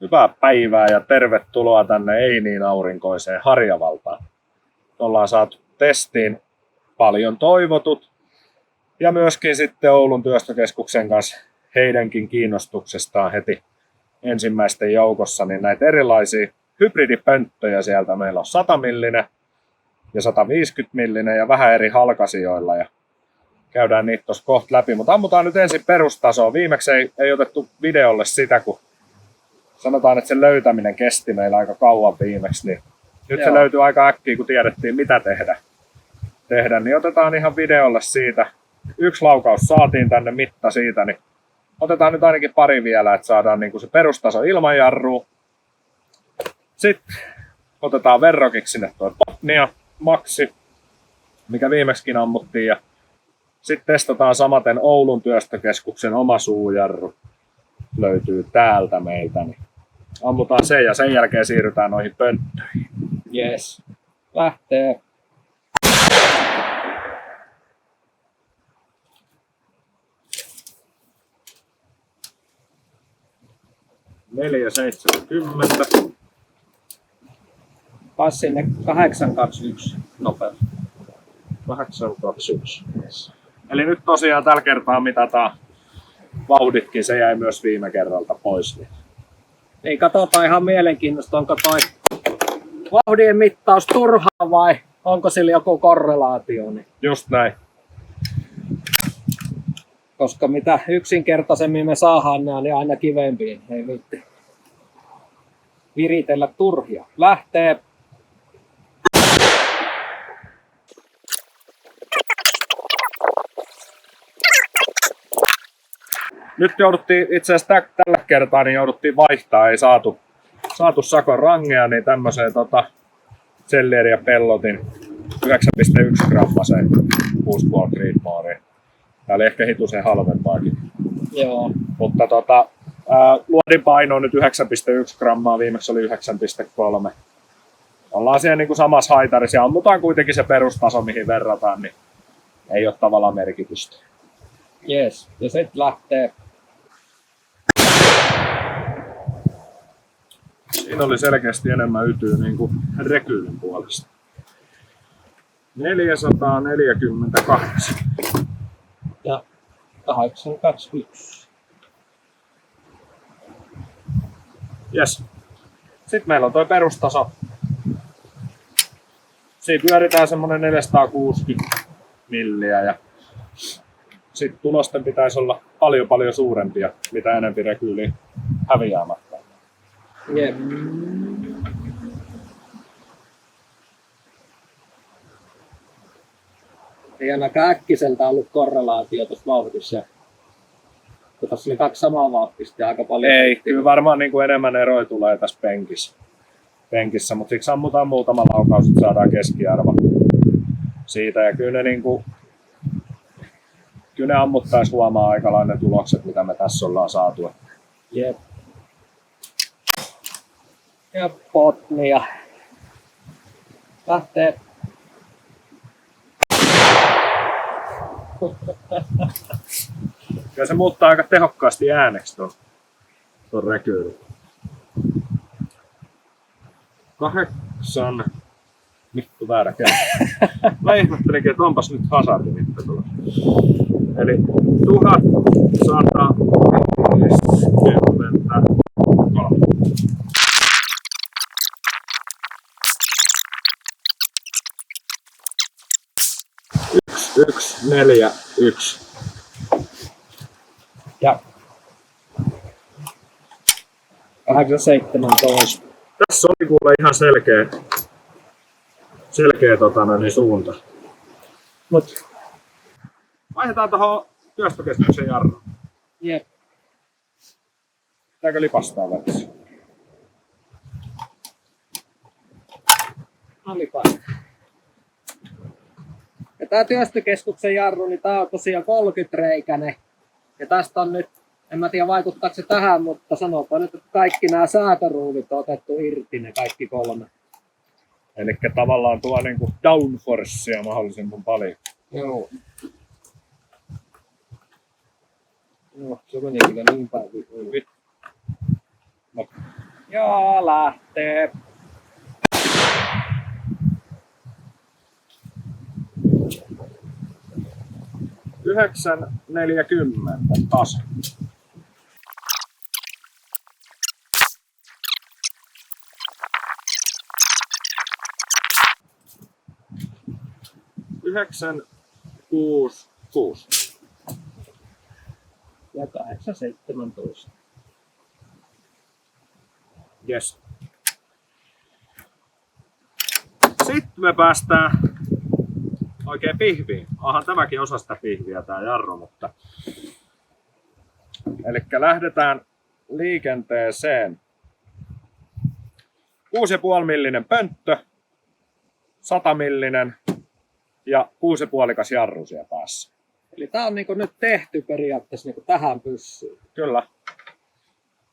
Hyvää päivää ja tervetuloa tänne ei niin aurinkoiseen Harjavaltaan. Ollaan saatu testiin paljon toivotut ja myöskin sitten Oulun työstökeskuksen kanssa heidänkin kiinnostuksestaan heti ensimmäisten joukossa niin näitä erilaisia hybridipönttöjä sieltä. Meillä on 100 millinen ja 150 millinen ja vähän eri halkasijoilla ja käydään niitä tuossa kohta läpi, mutta ammutaan nyt ensin perustasoa. Viimeksi ei otettu videolle sitä, kun sanotaan, että sen löytäminen kesti meillä aika kauan viimeksi, niin nyt se löytyy aika äkkiä, kun tiedettiin mitä tehdä, niin otetaan ihan videolle siitä. Yksi laukaus saatiin tänne, mitta siitä, niin otetaan nyt ainakin pari vielä, että saadaan niin kuin se perustaso ilman jarrua. Sitten otetaan verrokiksi sinne tuo Botnia Maxi, mikä viimeksikin ammuttiin, ja sitten testataan samaten Oulun työstökeskuksen oma suujarru. Löytyy täältä meiltä, niin ammutaan se ja sen jälkeen siirrytään noihin pönttöihin. Yes. Lähtee. .470. Pas sinne 821 nopeus. 821. Yes. Eli nyt tosiaan tällä kertaa mitataan vauhditkin, se jäi myös viime kerralta pois. Niin katsotaan ihan mielenkiintoista, onko toi vauhdien mittaus turhaa vai onko sillä joku korrelaatio. Niin. Just näin. Koska mitä yksinkertaisemmin me saadaan nämä, niin aina kivempiin. Ei viitti viritellä turhia. Lähtee. Nyt jouduttiin itse asiassa tällä kertaa niin jouduttiin vaihtaa, ei saatu sakon rangea, niin tämmöiseen Cellier ja Pellotin 9,1 grammaseen 6,5 Creedmooreen. Tää oli ehkä hitusen halvempaakin. Joo. Mutta luodin paino on nyt 9,1 grammaa, viimeksi oli 9,3. Ollaan siellä niin kuin samassa haitarissa ja ammutaan kuitenkin se perustaso, mihin verrataan, niin ei ole tavallaan merkitystä. Yes. Ja sitten lähtee. Siinä oli selkeästi enemmän ytyä niin kuin rekyylin puolesta. 448. Ja 821. Yes. Sitten meillä on tuo perustaso. Siitä pyöritään semmonen 460 milliä ja sitten tulosten pitäisi olla paljon suurempia, mitä enempi rekyyliin häviäämättä. Jep. Ei ainakaan äkkiseltä ollut korrelaatio tuossa vauhdissa. Kun tuossa oli kaksi samaa vauhtista aika paljon. Ei, kyllä varmaan niin kuin enemmän eroja tulee tässä penkissä, mutta siksi ammutaan muutama laukaus, että saadaan keskiarvo siitä. Ja kyllä ne ammuttaisi huomaa aikalainen tulokset, mitä me tässä ollaan saatu. Jep. Ja Botnia. Lähtee. Kyllä se muuttaa aika tehokkaasti ääneksi ton rekyylin. 8. Vittu väärä kello. Mä ihmettelinkin, että onpas nyt hasardimitta tulla. Eli 1153. 1141. Ja 817. Tässä oli kuule ihan selkeä suunta. Mut. Vaihdetaan tuohon työstökeskuksen jarruun. Jep. Pitääkö lipastaa välissä? No lipastaa. Ja tää työstökeskuksen jarru, niin tää on tosiaan 30-reikäinen. Ja tästä on nyt, en mä tiedä vaikuttaako se tähän, mutta sanotaan nyt, että kaikki nämä säätöruuvit on otettu irti, ne kaikki 3. Eli tavallaan tuo niinku downforcea mahdollisimman paljon. Joo. Joo, se meni kyllä niin päin. No. Joo, lähtee. Yhdeksän 40 tasa. Yhdeksän 6 6. Ja 8-17. Yes. Sitten me päästään oikein pihviin. Onhan tämäkin osa sitä pihviä tää jarru, mutta... Elikkä lähdetään liikenteeseen. 6,5 millinen pönttö, 100 millinen ja 6,5 jarru siellä päässä. Eli tää on niinku nyt tehty periaatteessa niinku tähän pyssyyn. Kyllä.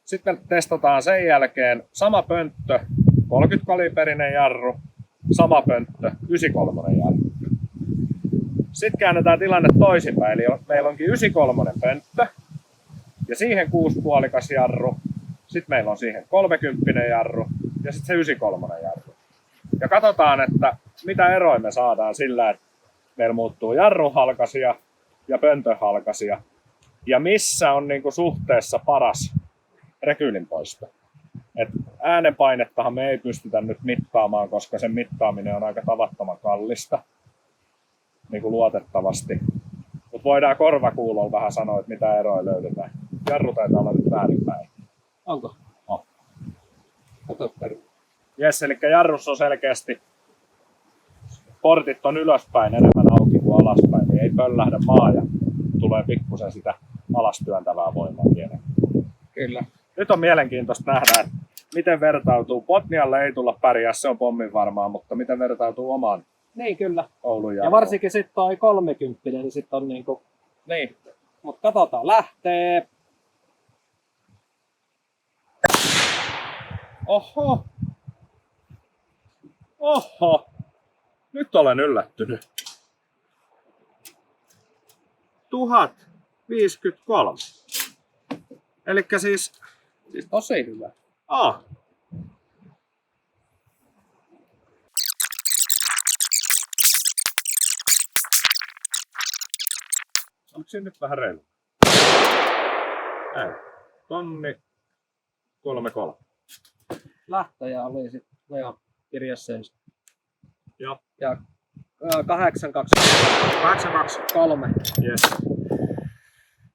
Sitten me testataan sen jälkeen sama pönttö, 30-kaliberinen jarru, sama pönttö, 93 jarru. Sitten käännetään tilanne toisinpäin, eli meillä onkin 93 pönttö ja siihen 6,5 jarru. Sitten meillä on siihen 30 jarru ja sitten se 93 jarru. Ja katsotaan, että mitä eroja me saadaan sillä, että meillä muuttuu jarruhalkasia ja pöntöhalkasia. Ja missä on niinku suhteessa paras rekyylin poisto. Et äänenpainettahan me ei pystytä nyt mittaamaan, koska sen mittaaminen on aika tavattoman kallista. Niinku luotettavasti. Mutta voidaan korvakuulolla vähän sanoa, että mitä eroja löydetään. Jarru taitaa olla nyt väärinpäin. Onko? On. Kato peru. Jes, eli jarrussa on selkeästi portit on ylöspäin enemmän auki kuin alaspäin, niin ei pöllähdä maa ja tulee pikkusen sitä alastyöntävää voimaa pienen. Kyllä. Nyt on mielenkiintoista nähdä, että miten vertautuu. Botnialle ei tulla pärjää, se on pommin varmaa, mutta miten vertautuu omaan Niin kyllä. Oulun Ja varsinkin sitten toi 30, niin sitten on niinku... Niin. Mut katsotaan, lähtee. Oho! Oho! Nyt olen yllättynyt. 1053. Elikkä siis... Siis tosi hyvä. Onko siinä nyt vähän reilu? Ei. 1033. Lähtöjä oli sitten, no joo, kirjassa ensin. Joo. Ja 8-2. 823. Yes.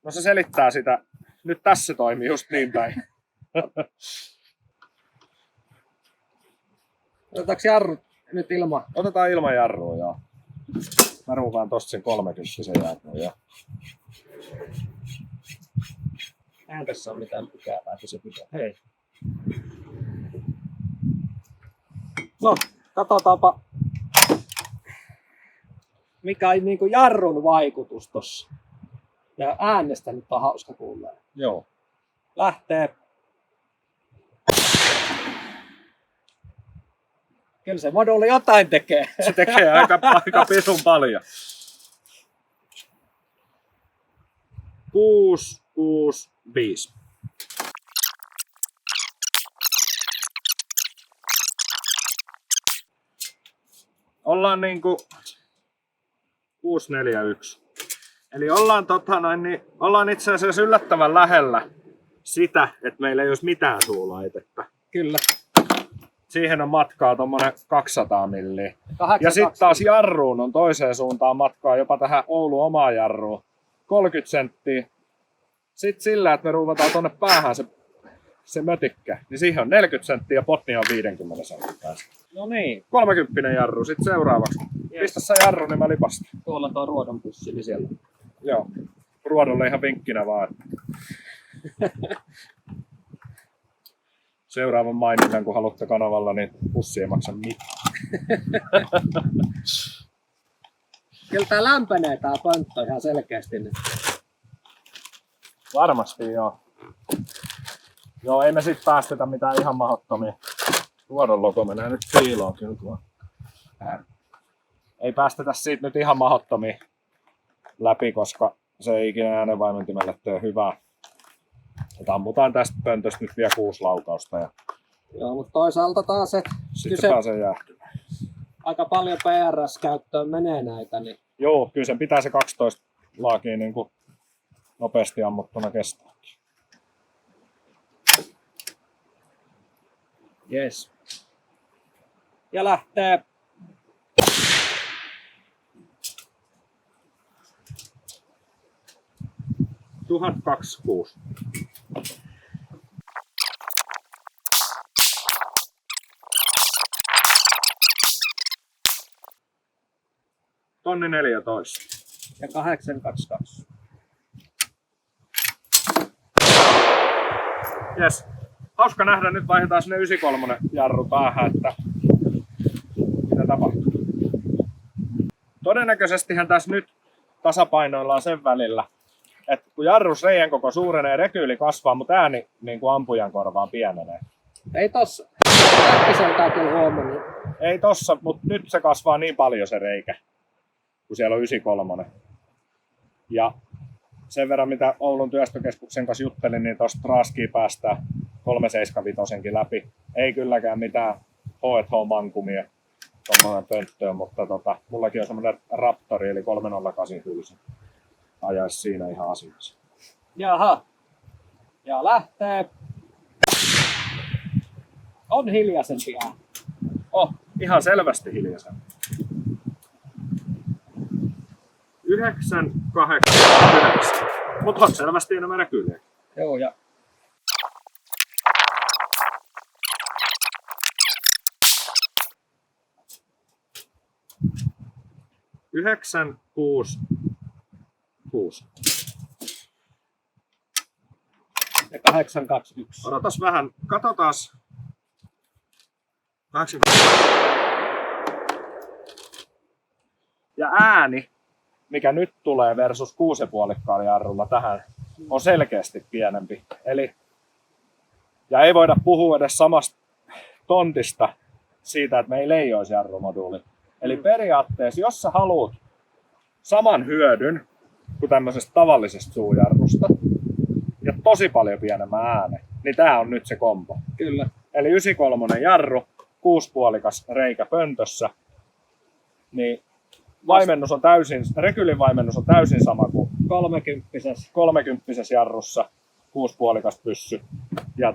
No se selittää sitä. Nyt tässä toimii just niin päin. Otetaanko jarrut nyt ilman? Otetaan ilman jarrua, joo. Mä ruuvaan tosta sen 30 jarrua, joo. Eihän tässä ole mitään pykäävää, että se pitää. Hei. No, katsotaanpa mikä on niinku jarrun vaikutus tossa. Ja äänestä nyt on hauska kuulla. Joo. Lähtee. Kyllä se moduli jotain tekee. Se tekee aika pisun paljon. 665. Ollaan niinku 641. Eli ollaan itse asiassa yllättävän lähellä sitä, että meillä ei olisi mitään suulaitetta. Kyllä. Siihen on matkaa tommonen 200 milliä. 8, Ja sitten taas jarruun on toiseen suuntaan matkaa jopa tähän Oulun omaan jarruun 30 senttiä. Sitten sillä, että me ruuvataan tonne päähän se mötikkä, niin siihen on 40 senttiä ja potnia on 50 senttiä. No niin. 30 jarru sitten seuraavaksi. Yes. Pistä sä jarru, niin mä lipastan. Tuolla on tuo ruodon pussi niin siellä. Joo. Ruodolle ihan vinkkinä vaan. Seuraavan maininnan, kun haluatte kanavalla, niin pussi ei maksa mitään. Kyllä tää lämpenee tää pönttö ihan selkeästi nyt. Varmasti joo. Joo, ei me sit päästetä mitään ihan mahdottomia. Ruodon logo menee nyt piiloon kyllä tuo. Ei päästetä siitä nyt ihan mahdottomia läpi, koska se ei ikinä äänenvaimentimelle tee hyvää. Et ammutaan tästä pöntöstä nyt vielä 6 laukausta ja Joo, mutta toisaalta taas, että Sitten kyse pääsee jäähtymään. aika paljon PRS-käyttöön menee näitä, niin Joo, kyllä sen pitää se 12 laakia niin kuin nopeasti ammuttuna kestää. yes. Ja lähtee 1026. Tonni 14. ja 822. Jes. Hauska nähdä, nyt vaihdetaan sinne 93 jarru päähän, että mitä tapahtuu. Todennäköisestihän tässä nyt tasapainoillaan sen välillä, että kun jarrus reijän koko suurenee, rekyyli kasvaa, mutta ääni niin kuin ampujan korvaan pienenee. Ei tossa äkkiseltään kyllä huomannut. Ei tossa, mutta nyt se kasvaa niin paljon se reikä, kun siellä on 93. Ja sen verran, mitä Oulun työstökeskuksen kanssa juttelin, niin tuosta Traskia päästään 375 läpi. Ei kylläkään mitään H&H-mankumia tuommoinen pönttöön, mutta mullakin on semmoinen Raptori, eli 308 hylsy. Ajaisi siinä ihan asiassa. Jaha. Ja lähtee. On hiljaisempi ääni. Ihan selvästi hiljaisempi. 9, 8, 9. Mutta on selvästi enemmän näkyy. Joo, ja 9, 6, 6. ja 821. Odotas vähän, katsotaas. 8. Ja ääni, mikä nyt tulee versus 6,5 jarrulla tähän, on selkeästi pienempi. Eli, ja ei voida puhua edes samasta tontista siitä, että meillä ei olisi jarrumoduuli. Eli periaatteessa, jos sä haluat saman hyödyn kuin tämmöisestä tavallisesta suujarrusta ja tosi paljon pienemmän äänen, niin tää on nyt se kombo. Kyllä. Eli 93 jarru, 6,5 reikä pöntössä, niin vaimennus on täysin, rekylin vaimennus on täysin sama kuin 30 jarrussa, 6,5 pyssy. Ja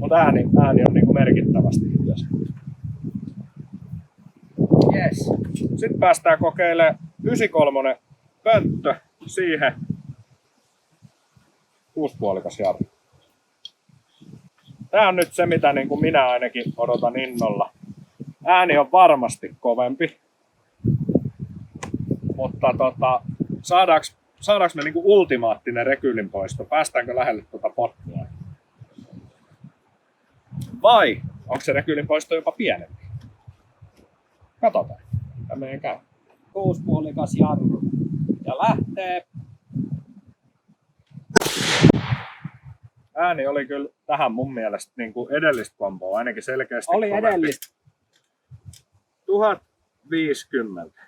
mutta ääni on niinku merkittävästi ylös. Yes. Sitten päästään kokeilemaan 93 pönttö siihen 6,5 jarru. Tää on nyt se, mitä niin kuin minä ainakin odotan innolla. Ääni on varmasti kovempi. Mutta saadaanko me niinku ultimaattinen rekylin poisto? Päästäänkö lähelle pottia? Vai onko se rekylin poisto jopa pienempi? Katsotaan. Tämä meidän käy. 6,5 jarru. Ja lähtee. Ääni oli kyllä tähän mun mielestä niin kuin edellistä komboa ainakin selkeästi Oli kovempi. edellistä. 1050.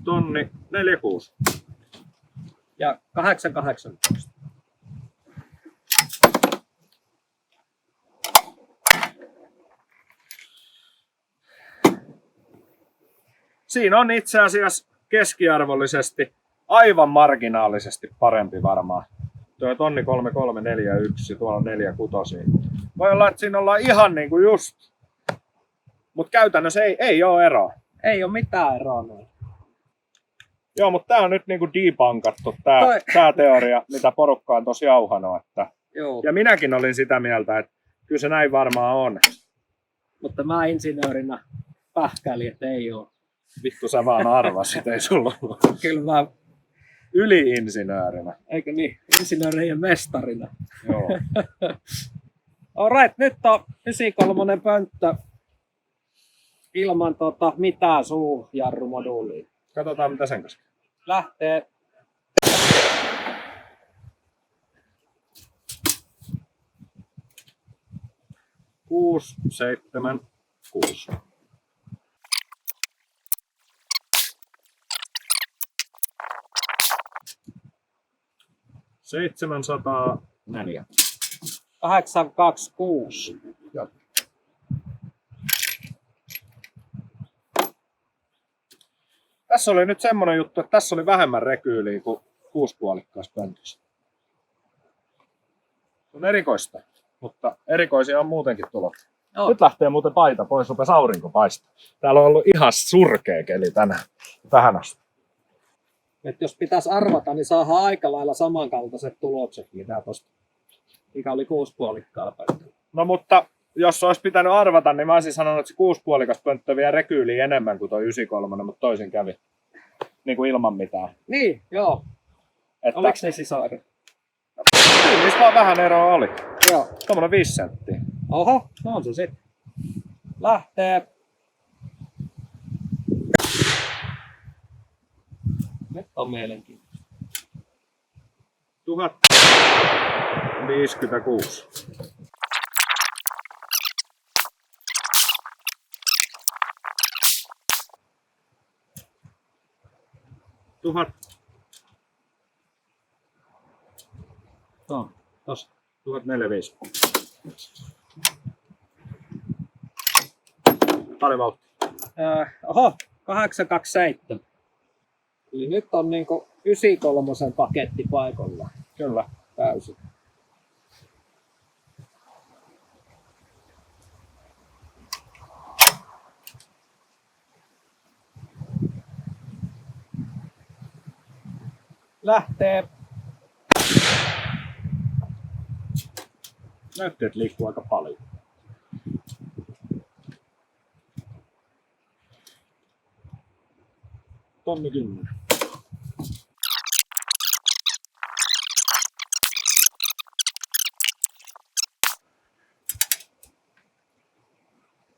Tonni 46. Ja 818. Siinä on itse asiassa keskiarvollisesti aivan marginaalisesti parempi varmaan. Tuo tonni 3341, tuolla on 46. Voi olla, että siinä ollaan ihan niinku just. Mutta käytännössä ei ole eroa. Ei ole mitään eroa noin. Joo, mutta tää on nyt niinku debunkattu Toi- tää teoria, mitä porukka on tosi jauhanut. Että. Joo. Ja minäkin olin sitä mieltä, että kyllä se näin varmaan on. Mutta mä insinöörinä pähkäilin, että ei ole. Vittu sä vaan arvasit, ei sulla ollut. Kyllä mä, Yli-insinöörinä. eikö niin, insinöörien mestarina. Joo. Alright, nyt on 93 pönttö ilman mitään suujarrumoduulia. Katsotaan mitä sen kanssa. Lähtee. Kuusi, 7, 6. 704. 826. Joo. Tässä oli nyt semmonen juttu, että tässä oli vähemmän rekyyliä kuin 6,5 pöntössä. On erikoista, mutta erikoisia on muutenkin tulossa. Joo. Nyt lähtee muuten paita pois, rupesi aurinko paistaa. Täällä on ollut ihan surkea keli tänään, tähän asti. Et jos pitäisi arvata, niin saadaan aika lailla samankaltaiset tulokset, mitä tosta, mikä oli 6,5 pöntöllä. No mutta jos olisi pitänyt arvata, niin mä olisin sanonut, että se 6,5 pönttö vie rekyyliä enemmän kuin toi 93, mutta toisin kävi. Niin kuin ilman mitään. Niin, joo. Että Oliko ne sisaret? kyllä niissä vaan vähän eroa oli. Joo. Tuommoinen 5 senttiä. Oho, no on se sitten. Lähtee. Nyt on mielenkiintoista. 1056. Tuhat. No, tossa. 1045. Paljon vauhtia. Oho, 827. Eli nyt on niinku 93 paketti paikalla Kyllä. täysin. Lähtee. Näytti, että liikkuu aika paljon. Tonni 10.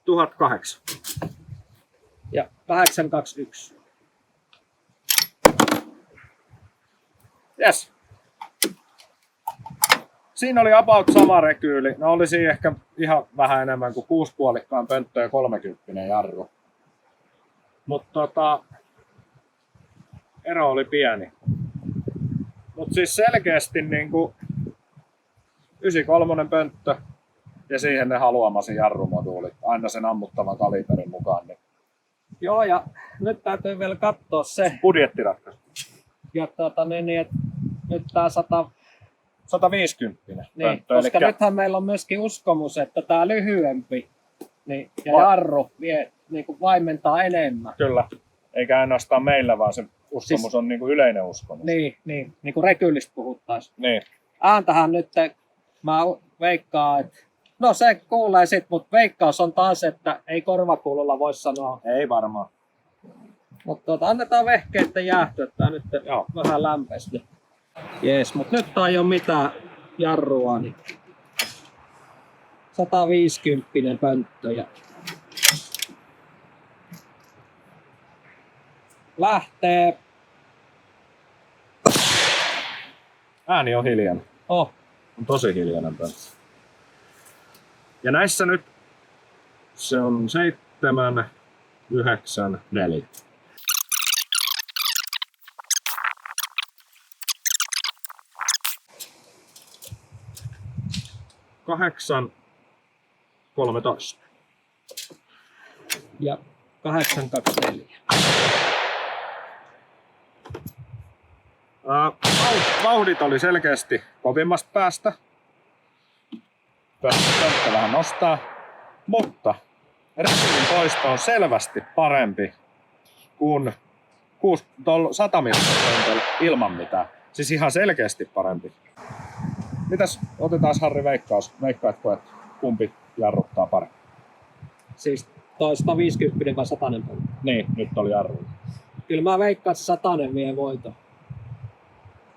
Tuhat 8. Ja 821. Yes. Siinä oli about sama rekyyli. No olisi ehkä ihan vähän enemmän kuin 6,5 pönttö ja 30 jarru. Mutta ero oli pieni. Mutta siis selkeästi niinku 93 pönttö ja siihen ne haluamasi jarrumoduulit. Aina sen ammuttavan kaliberin mukaan. Niin Joo, ja nyt täytyy vielä katsoa se. budjettiratkaisu. Ja niin, että nyt tää 150 niin, pönttö. koska elikkä nythän meillä on myöskin uskomus, että tää lyhyempi niin, ja Va- jarru vie, niin kuin vaimentaa enemmän. Kyllä. Eikä ainoastaan meillä, vaan se uskomus Siis- on niinku yleinen uskomus. Niin kuin rekyllistä puhuttaisiin. Niin. Ääntähän nyt, mä veikkaan, että no se kuulee sit, mutta veikkaus on taas, että ei korvakuulolla voi sanoa. Ei varmaan. Mutta annetaan vehkeitten jäähtyä, tää nyt Joo. vähän lämpöistä. Jees, mutta nyt ei ole mitään jarrua, niin 150 pönttö ja lähtee. Ääni on hiljainen. Oh, On tosi hiljainen pönttö. Ja näissä nyt se on 7, 9, 4. Kahdeksan, 13. ja 824. Vauhdit oli selkeästi kovimmasta päästä. Pönttö vähän nostaa. Mutta rekyylin poisto on selvästi parempi kuin 100 pöntöllä ilman mitään. Siis ihan selkeästi parempi. Mitäs otetaan Harri veikkaus? Veikkaatko, että kumpi jarruttaa paremmin? Siis toi 150 vai 100 pönttö. Niin, nyt oli jarru. Kyllä mä veikkaan, että 100 vie voito.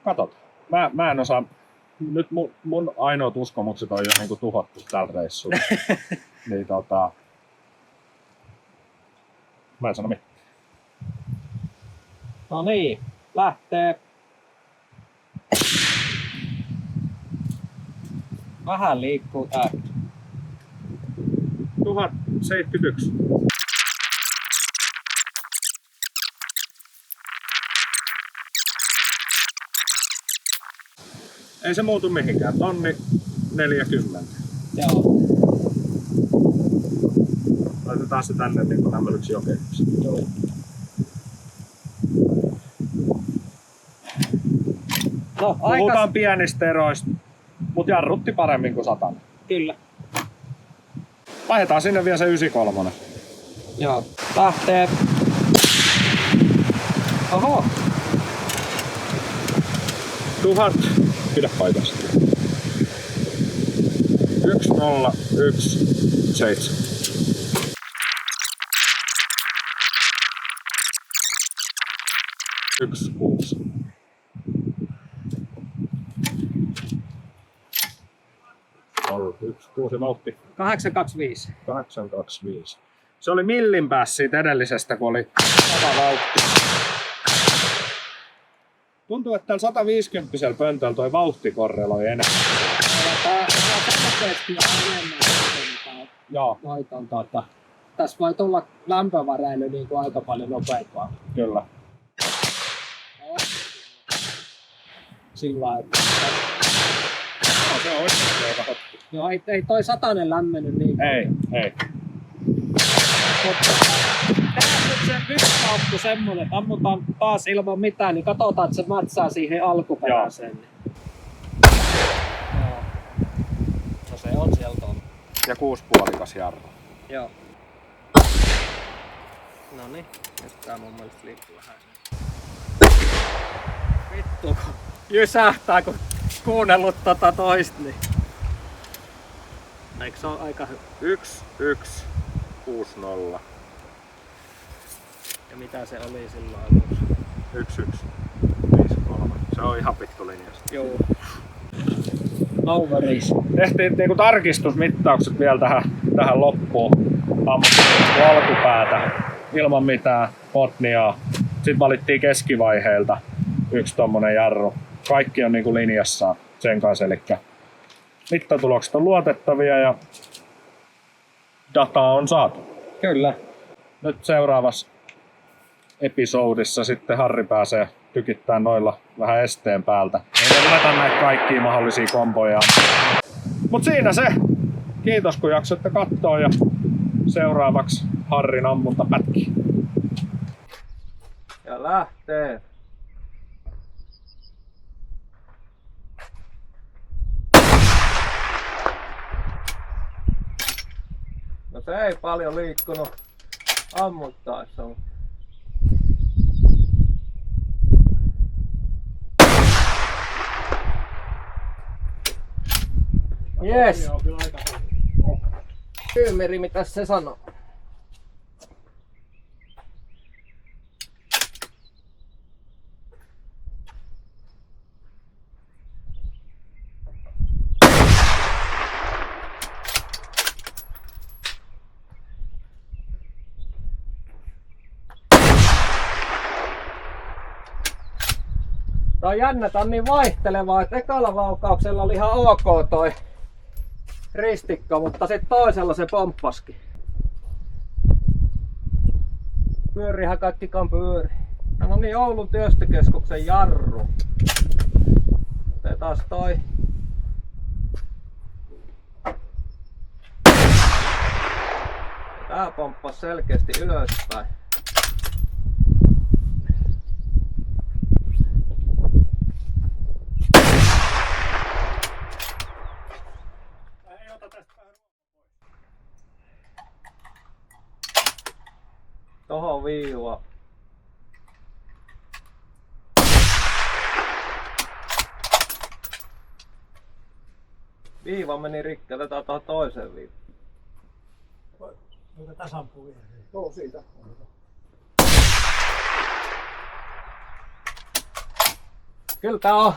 Katsotaan. Mä en osaa. Nyt mun ainoat uskomukset on jo niinku tuhottu tällä reissulla. Niin mä en sano mitään. No niin, lähtee. Vähän liikkuu tää. 1071. Ei se muutu mihinkään. 1,40. Joo. Laitetaan se tänne niin tämmöiseksi jokeiksi. Joo. No, Puhutaan pienistä eroista, mutta jarrutti paremmin kuin 100. Kyllä. Vaihdetaan sinne vielä se 93. Joo. Lähtee. Oho. 1000. Pidä paikasta. 1017. Yksi kuusi. Yksi kuusi vauhti. 825. 825. Se oli millin päässä siitä edellisestä, kun oli 100 vauhtia. Tuntuu, että tällä 150 pöntöllä toi vauhti korreloi enemmän. Joo. Tässä voi tulla lämpöväräily niin kuin aika paljon nopeampaa. Kyllä. Sillä lailla. No, se on oikeasti aika hotti. Joo, ei toi 100 lämmennyt niin. Ei. Mutta tehdään nyt sen vykspaukku semmonen, että ammutaan taas ilman mitään, niin katsotaan, että se matsaa siihen alkuperäiseen. Joo. No se on sieltä on. Ja 6,5 jarru. Joo. Noniin, nyt tää mun mielestä liikkuu vähän. Vittu kun jysähtää kun kuunnellut tota toista, niin. Eikö se oo aika hyvä? 1160. Ja mitä se oli silloin alussa? 1153. Se on ihan pikku linjasta. Joo. Overis. Tehtiin niinku tarkistusmittaukset vielä tähän loppuun. Ammuttiin alkupäätä ilman mitään potniaa. Sitten valittiin keskivaiheelta yksi tommonen jarru. Kaikki on niinku linjassa sen kanssa, eli mittatulokset on luotettavia ja dataa on saatu. Kyllä. Nyt seuraavassa episodissa sitten Harri pääsee tykittämään noilla vähän esteen päältä. Ei ruveta näitä kaikkia mahdollisia komboja. Mut siinä se. Kiitos kun jaksoitte katsoa ja seuraavaksi Harrin ammuntapätki. Ja lähtee. No se ei paljon liikkunut ammuttaessa. Jes. Kyymeri, mitä se sanoo? Tää on jännä, tää on niin vaihtelevaa, että ekalla vaukauksella oli ihan ok toi ristikko, mutta sitten toisella se pomppaskin. Pyörihän kaikkikaan pyöri. No niin, Oulun työstökeskuksen jarru. Otetaan toi. Tää pomppasi selkeästi ylöspäin. Tohon viiva. Viiva meni rikki, otetaan tuohon toiseen viivaan. Otetaan sampuu vielä. Joo, siitä. Kyllä tää on.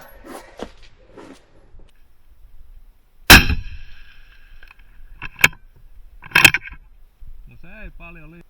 No se ei paljon